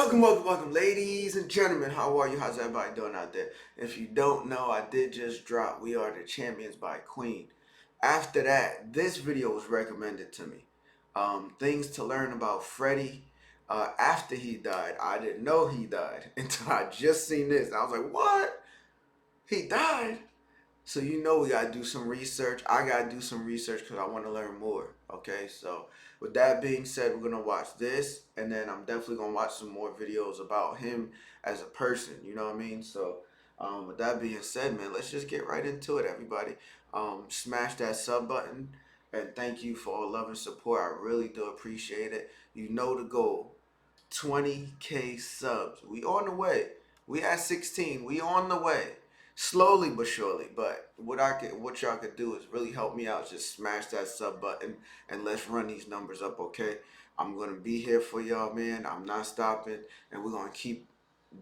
Welcome, ladies and gentlemen. How are you? How's everybody doing out there? If you don't know, I did just drop We Are the Champions by Queen. After that, this video was recommended to me. Things to learn about Freddie after he died. I didn't know he died until I just seen this. I was like, what? He died? So you know we gotta do some research. I gotta do some research because I want to learn more. Okay, so with that being said, we're gonna watch this, and then I'm definitely gonna watch some more videos about him as a person. You know what I mean? So with that being said, man, let's just get right into it, everybody. Smash that sub button, and thank you for all love and support. I really do appreciate it. You know the goal, 20K subs. We on the way. We at 16. We on the way. Slowly but surely, but what y'all could do is really help me out. Just smash that sub button and let's run these numbers up, okay? I'm gonna be here for y'all, man. I'm not stopping, and we're gonna keep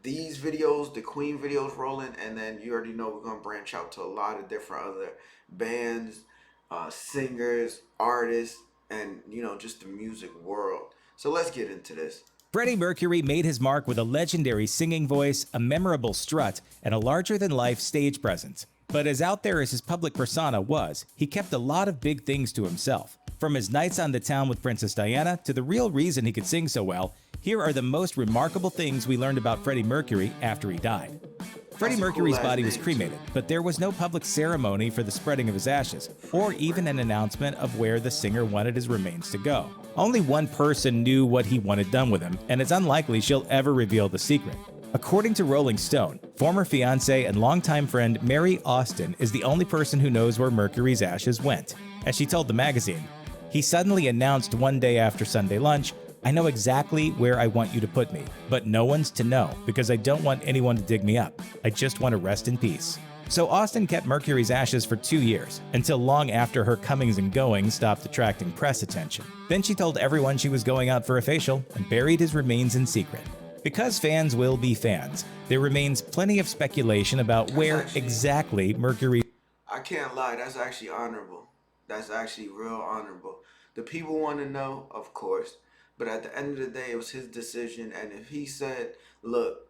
these videos, the Queen videos, rolling, and then you already know we're gonna branch out to a lot of different other bands, singers, artists, and you know, just the music world. So let's get into this. Freddie Mercury made his mark with a legendary singing voice, a memorable strut, and a larger-than-life stage presence. But as out there as his public persona was, he kept a lot of big things to himself. From his nights on the town with Princess Diana to the real reason he could sing so well, here are the most remarkable things we learned about Freddie Mercury after he died. Freddie Mercury's body was cremated, but there was no public ceremony for the spreading of his ashes, or even an announcement of where the singer wanted his remains to go. Only one person knew what he wanted done with him, and it's unlikely she'll ever reveal the secret. According to Rolling Stone, former fiancée and longtime friend Mary Austin is the only person who knows where Mercury's ashes went. As she told the magazine, he suddenly announced one day after Sunday lunch, "I know exactly where I want you to put me, but no one's to know because I don't want anyone to dig me up. I just want to rest in peace." So Austin kept Mercury's ashes for 2 years, until long after her comings and goings stopped attracting press attention. Then she told everyone she was going out for a facial and buried his remains in secret. Because fans will be fans, there remains plenty of speculation about where exactly Mercury... I can't lie, that's actually honorable. That's actually real honorable. The people want to know, of course. But at the end of the day, it was his decision. And if he said, look,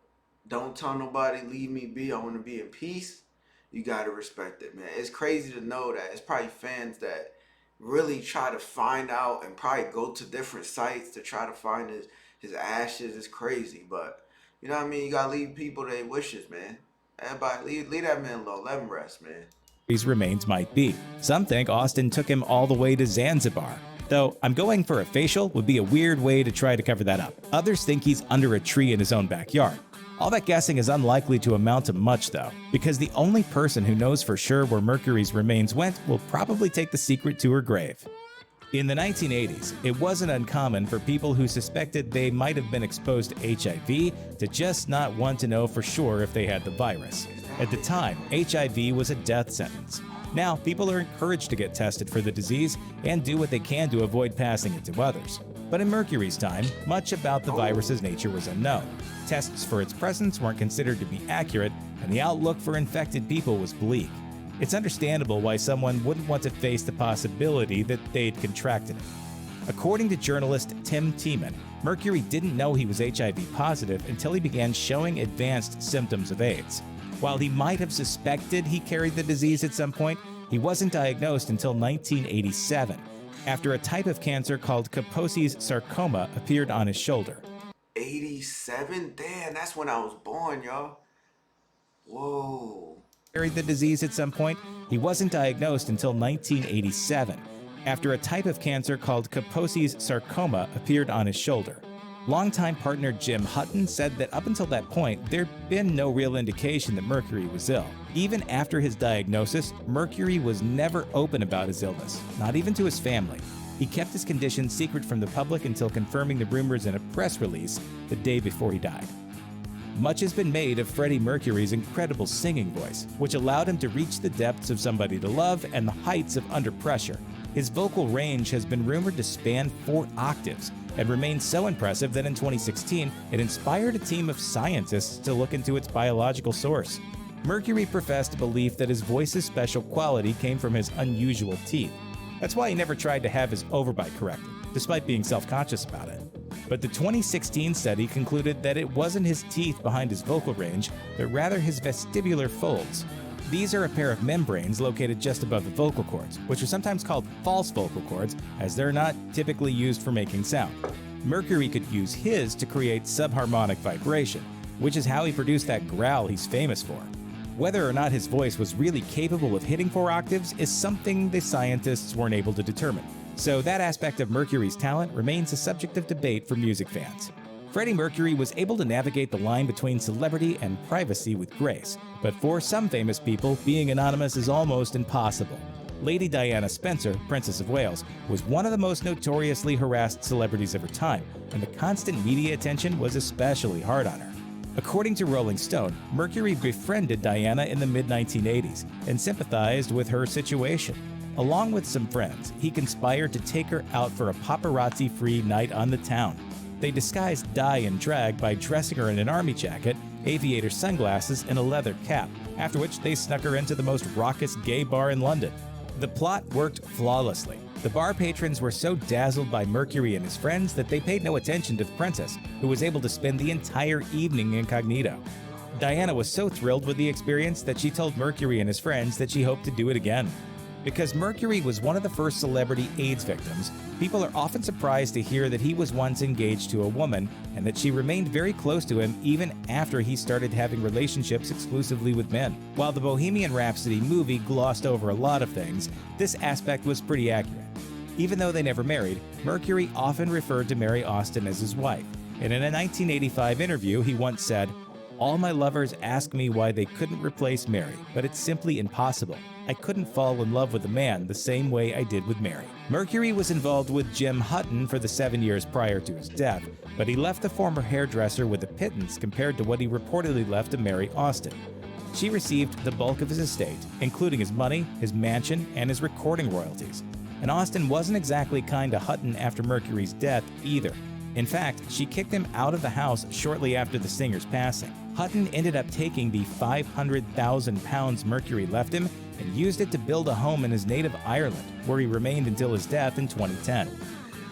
don't tell nobody, leave me be, I want to be in peace, you got to respect it, man. It's crazy to know that. It's probably fans that really try to find out and probably go to different sites to try to find his ashes. It's crazy. But, you know what I mean? You got to leave people their wishes, man. Everybody, leave that man alone. Let him rest, man. His remains might be. Some think Austin took him all the way to Zanzibar. Though I'm going for a facial would be a weird way to try to cover that up. Others think he's under a tree in his own backyard. All that guessing is unlikely to amount to much though, because the only person who knows for sure where Mercury's remains went will probably take the secret to her grave. In the 1980s, it wasn't uncommon for people who suspected they might have been exposed to HIV to just not want to know for sure if they had the virus. At the time, HIV was a death sentence. Now, people are encouraged to get tested for the disease and do what they can to avoid passing it to others. But in Mercury's time, much about the virus's nature was unknown. Tests for its presence weren't considered to be accurate, and the outlook for infected people was bleak. It's understandable why someone wouldn't want to face the possibility that they'd contracted it. According to journalist Tim Tiemann, Mercury didn't know he was HIV positive until he began showing advanced symptoms of AIDS. While he might have suspected he carried the disease at some point, he wasn't diagnosed until 1987, after a type of cancer called Kaposi's sarcoma appeared on his shoulder. 87? Damn, that's when I was born, y'all. Whoa. Carried the disease at some point, he wasn't diagnosed until 1987, after a type of cancer called Kaposi's sarcoma appeared on his shoulder. Longtime partner Jim Hutton said that up until that point, there'd been no real indication that Mercury was ill. Even after his diagnosis, Mercury was never open about his illness, not even to his family. He kept his condition secret from the public until confirming the rumors in a press release the day before he died. Much has been made of Freddie Mercury's incredible singing voice, which allowed him to reach the depths of Somebody to Love and the heights of Under Pressure. His vocal range has been rumored to span 4 octaves and remains so impressive that in 2016, it inspired a team of scientists to look into its biological source. Mercury professed a belief that his voice's special quality came from his unusual teeth. That's why he never tried to have his overbite corrected, despite being self-conscious about it. But the 2016 study concluded that it wasn't his teeth behind his vocal range, but rather his vestibular folds. These are a pair of membranes located just above the vocal cords, which are sometimes called false vocal cords, as they're not typically used for making sound. Mercury could use his to create subharmonic vibration, which is how he produced that growl he's famous for. Whether or not his voice was really capable of hitting 4 octaves is something the scientists weren't able to determine. So that aspect of Mercury's talent remains a subject of debate for music fans. Freddie Mercury was able to navigate the line between celebrity and privacy with grace, but for some famous people, being anonymous is almost impossible. Lady Diana Spencer, Princess of Wales, was one of the most notoriously harassed celebrities of her time, and the constant media attention was especially hard on her. According to Rolling Stone, Mercury befriended Diana in the mid-1980s and sympathized with her situation. Along with some friends, he conspired to take her out for a paparazzi-free night on the town. They disguised Di and drag by dressing her in an army jacket, aviator sunglasses, and a leather cap, after which they snuck her into the most raucous gay bar in London. The plot worked flawlessly. The bar patrons were so dazzled by Mercury and his friends that they paid no attention to the princess, who was able to spend the entire evening incognito. Diana was so thrilled with the experience that she told Mercury and his friends that she hoped to do it again. Because Mercury was one of the first celebrity AIDS victims, people are often surprised to hear that he was once engaged to a woman and that she remained very close to him even after he started having relationships exclusively with men. While the Bohemian Rhapsody movie glossed over a lot of things, this aspect was pretty accurate. Even though they never married, Mercury often referred to Mary Austin as his wife, and in a 1985 interview he once said, "All my lovers ask me why they couldn't replace Mary, but it's simply impossible. I couldn't fall in love with a man the same way I did with Mary." Mercury was involved with Jim Hutton for the 7 years prior to his death, but he left the former hairdresser with a pittance compared to what he reportedly left to Mary Austin. She received the bulk of his estate, including his money, his mansion, and his recording royalties. And Austin wasn't exactly kind to Hutton after Mercury's death either. In fact, she kicked him out of the house shortly after the singer's passing. Hutton ended up taking the £500,000 Mercury left him and used it to build a home in his native Ireland, where he remained until his death in 2010.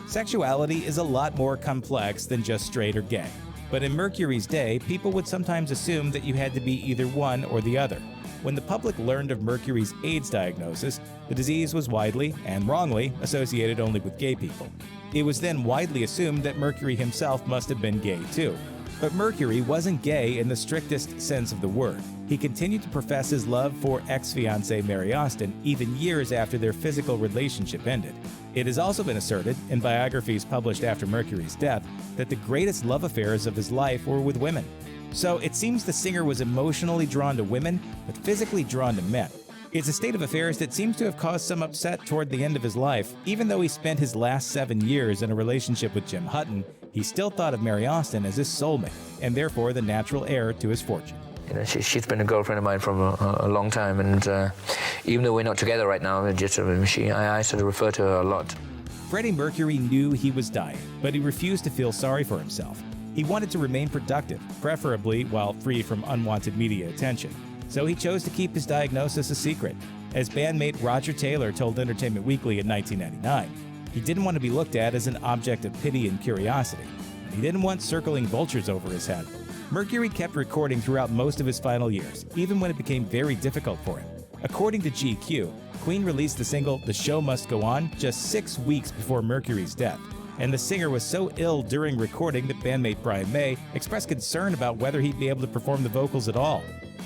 Sexuality is a lot more complex than just straight or gay. But in Mercury's day, people would sometimes assume that you had to be either one or the other. When the public learned of Mercury's AIDS diagnosis, the disease was widely, and wrongly, associated only with gay people. It was then widely assumed that Mercury himself must have been gay too. But Mercury wasn't gay in the strictest sense of the word. He continued to profess his love for ex-fiancée Mary Austin even years after their physical relationship ended. It has also been asserted, in biographies published after Mercury's death, that the greatest love affairs of his life were with women. So it seems the singer was emotionally drawn to women, but physically drawn to men. It's a state of affairs that seems to have caused some upset toward the end of his life. Even though he spent his last 7 years in a relationship with Jim Hutton, he still thought of Mary Austin as his soulmate, and therefore the natural heir to his fortune. You know, she's been a girlfriend of mine for a long time, and even though we're not together right now, I sort of refer to her a lot. Freddie Mercury knew he was dying, but he refused to feel sorry for himself. He wanted to remain productive, preferably while free from unwanted media attention. So he chose to keep his diagnosis a secret. As bandmate Roger Taylor told Entertainment Weekly in 1999, he didn't want to be looked at as an object of pity and curiosity. He didn't want circling vultures over his head. Mercury kept recording throughout most of his final years, even when it became very difficult for him. According to GQ, Queen released the single "The Show Must Go On" just 6 weeks before Mercury's death, and the singer was so ill during recording that bandmate Brian May expressed concern about whether he'd be able to perform the vocals at all.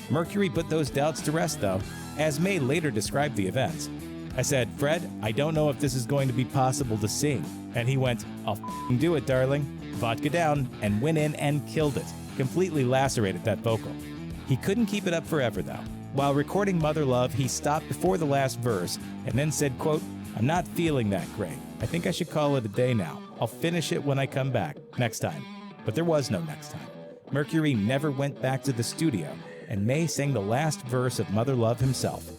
Mercury put those doubts to rest, though, as May later described the events. "I said, 'Fred, I don't know if this is going to be possible to sing.' And he went, 'I'll f***ing do it, darling.' Vodka down, and went in and killed it. Completely lacerated that vocal." He couldn't keep it up forever, though. While recording Mother Love, he stopped before the last verse and then said, quote, "I'm not feeling that great. I think I should call it a day now. I'll finish it when I come back, next time." But there was no next time. Mercury never went back to the studio, and May sang the last verse of Mother Love himself.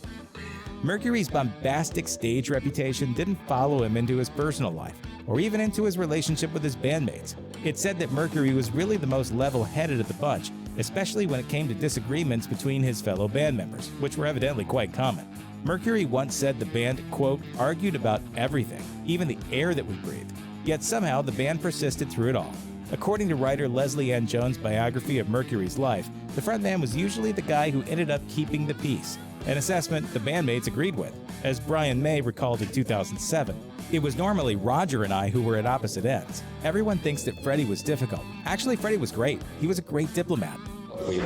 Mercury's bombastic stage reputation didn't follow him into his personal life, or even into his relationship with his bandmates. It's said that Mercury was really the most level-headed of the bunch, especially when it came to disagreements between his fellow band members, which were evidently quite common. Mercury once said the band, quote, "argued about everything, even the air that we breathed." Yet somehow the band persisted through it all. According to writer Leslie Ann Jones' biography of Mercury's life, the frontman was usually the guy who ended up keeping the peace, an assessment the bandmates agreed with. As Brian May recalled in 2007, "It was normally Roger and I who were at opposite ends. Everyone thinks that Freddie was difficult. Actually, Freddie was great. He was a great diplomat."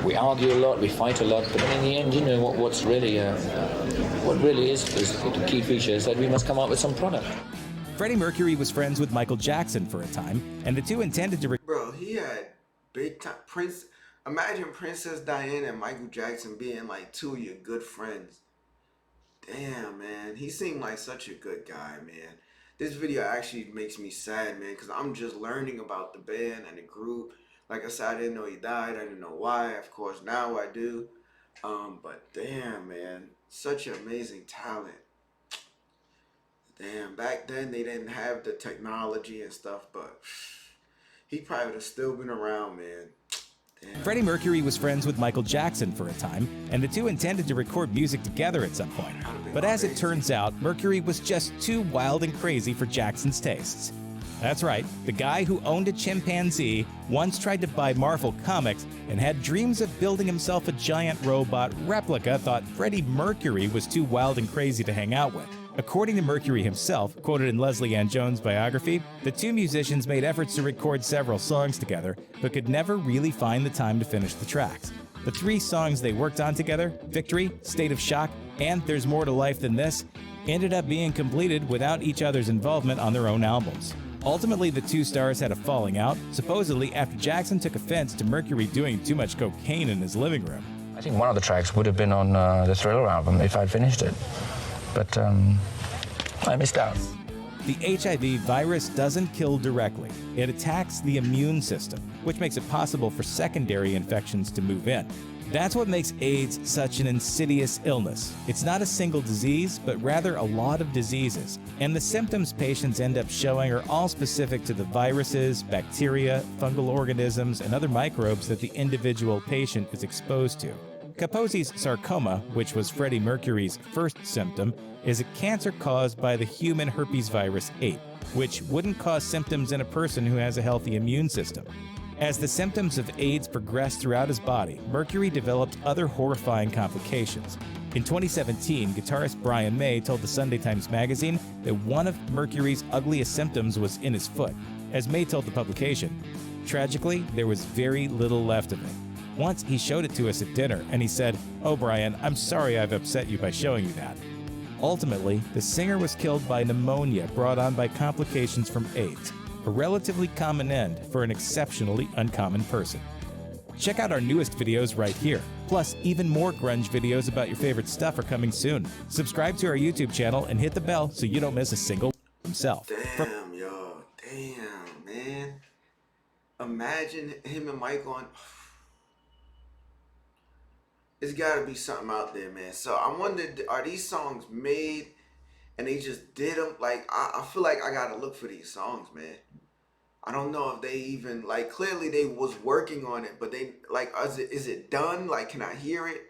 We argue a lot, we fight a lot, but in the end, you know, what really is the key feature is that we must come up with some product. Freddie Mercury was friends with Michael Jackson for a time, and the two intended to Bro, he had big time Prince. Imagine Princess Diana and Michael Jackson being like two of your good friends. Damn, man. He seemed like such a good guy, man. This video actually makes me sad, man, because I'm just learning about the band and the group. Like I said, I didn't know he died. I didn't know why. Of course, now I do. But damn, man. Such an amazing talent. Damn, back then they didn't have the technology and stuff, but he probably would have still been around, man. Damn. Freddie Mercury was friends with Michael Jackson for a time, and the two intended to record music together at some point. But as it turns out, Mercury was just too wild and crazy for Jackson's tastes. That's right, the guy who owned a chimpanzee once tried to buy Marvel Comics and had dreams of building himself a giant robot replica thought Freddie Mercury was too wild and crazy to hang out with. According to Mercury himself, quoted in Leslie Ann Jones' biography, the two musicians made efforts to record several songs together, but could never really find the time to finish the tracks. The 3 songs they worked on together, Victory, State of Shock, and There's More to Life Than This, ended up being completed without each other's involvement on their own albums. Ultimately, the two stars had a falling out, supposedly after Jackson took offense to Mercury doing too much cocaine in his living room. I think one of the tracks would have been on the Thriller album if I'd finished it, but I missed out. The HIV virus doesn't kill directly. It attacks the immune system, which makes it possible for secondary infections to move in. That's what makes AIDS such an insidious illness. It's not a single disease, but rather a lot of diseases. And the symptoms patients end up showing are all specific to the viruses, bacteria, fungal organisms, and other microbes that the individual patient is exposed to. Kaposi's sarcoma, which was Freddie Mercury's first symptom, is a cancer caused by the human herpes virus 8, which wouldn't cause symptoms in a person who has a healthy immune system. As the symptoms of AIDS progressed throughout his body, Mercury developed other horrifying complications. In 2017, guitarist Brian May told the Sunday Times magazine that one of Mercury's ugliest symptoms was in his foot. As May told the publication, tragically, there was very little left of it. Once he showed it to us at dinner, and he said, "Oh, Brian, I'm sorry I've upset you by showing you that." Ultimately, the singer was killed by pneumonia brought on by complications from AIDS, a relatively common end for an exceptionally uncommon person. Check out our newest videos right here. Plus, even more grunge videos about your favorite stuff are coming soon. Subscribe to our YouTube channel and hit the bell so you don't miss a single himself. Damn, yo. Damn, man. Imagine him and Mike on... It's got to be something out there, man. So I wondered, are these songs made and they just did them? Like, I feel like I got to look for these songs, man. I don't know if they even, like, clearly they was working on it, but they, like, is it done? Like, can I hear it?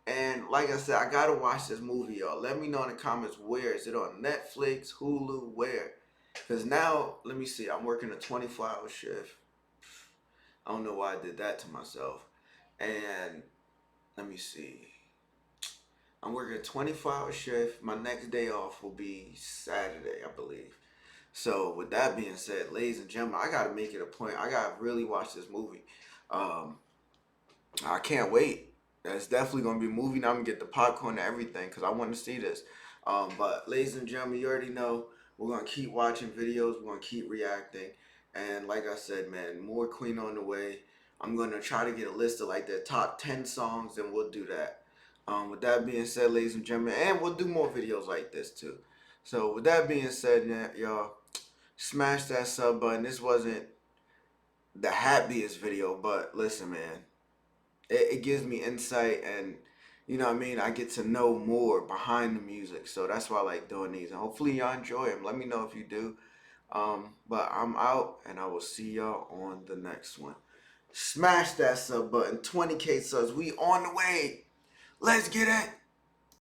And like I said, I got to watch this movie, y'all. Let me know in the comments where. Is it on Netflix, Hulu, where? Because now, let me see, I'm working a 24-hour shift. I don't know why I did that to myself. And... let me see. I'm working a 24-hour shift. My next day off will be Saturday, I believe. So with that being said, ladies and gentlemen, I gotta make it a point. I gotta really watch this movie. I can't wait. It's definitely gonna be a movie. Now I'm gonna get the popcorn and everything because I want to see this. But ladies and gentlemen, you already know we're gonna keep watching videos. We're gonna keep reacting. And like I said, man, more Queen on the way. I'm going to try to get a list of like the top 10 songs, and we'll do that. With that being said, ladies and gentlemen, and we'll do more videos like this too. So with that being said, y'all, smash that sub button. This wasn't the happiest video, but listen, man, it gives me insight, and you know what I mean, I get to know more behind the music. So that's why I like doing these, and hopefully y'all enjoy them. Let me know if you do. But I'm out, and I will see y'all on the next one. Smash that sub button. 20K subs. We on the way. Let's get it.